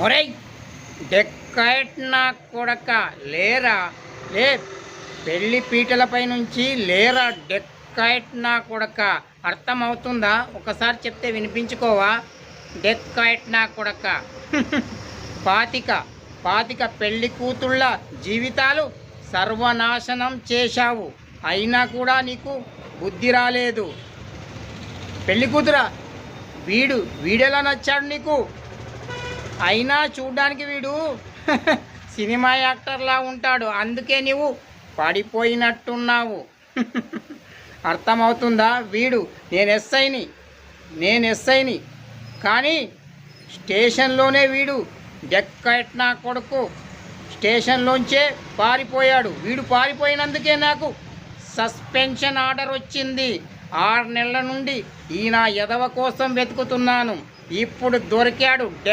ఒరేయ్ డెక్కైట్ నా కొడక లేరా, లే పెళ్లి పీటలపై నుంచి లేరా డెక్కైట్ నా కొడక. అర్థమవుతుందా? ఒకసారి చెప్తే వినిపించుకోవా? డెక్కైట్ నా కొడక. పాతిక పాతిక పెళ్లి కూతుళ్ళ జీవితాలు సర్వనాశనం చేశావు, అయినా కూడా నీకు బుద్ధి రాలేదు. పెళ్లి కూతురా, వీడెలా నచ్చాడు నీకు? అయినా చూడ్డానికి వీడు సినిమా యాక్టర్లా ఉంటాడు, అందుకే నీవు పడిపోయినట్టున్నావు. అర్థమవుతుందా? నేను ఎస్ఐని కానీ స్టేషన్లోనే వీడు డెక్కైట్ నా కొడుకు స్టేషన్లోంచే పారిపోయాడు. వీడు పారిపోయినందుకే నాకు సస్పెన్షన్ ఆర్డర్ వచ్చింది. 6 నెలల నుండి ఈ నా ఎదవ కోసం వెతుకుతున్నాను, ఇప్పుడు దొరికాడు.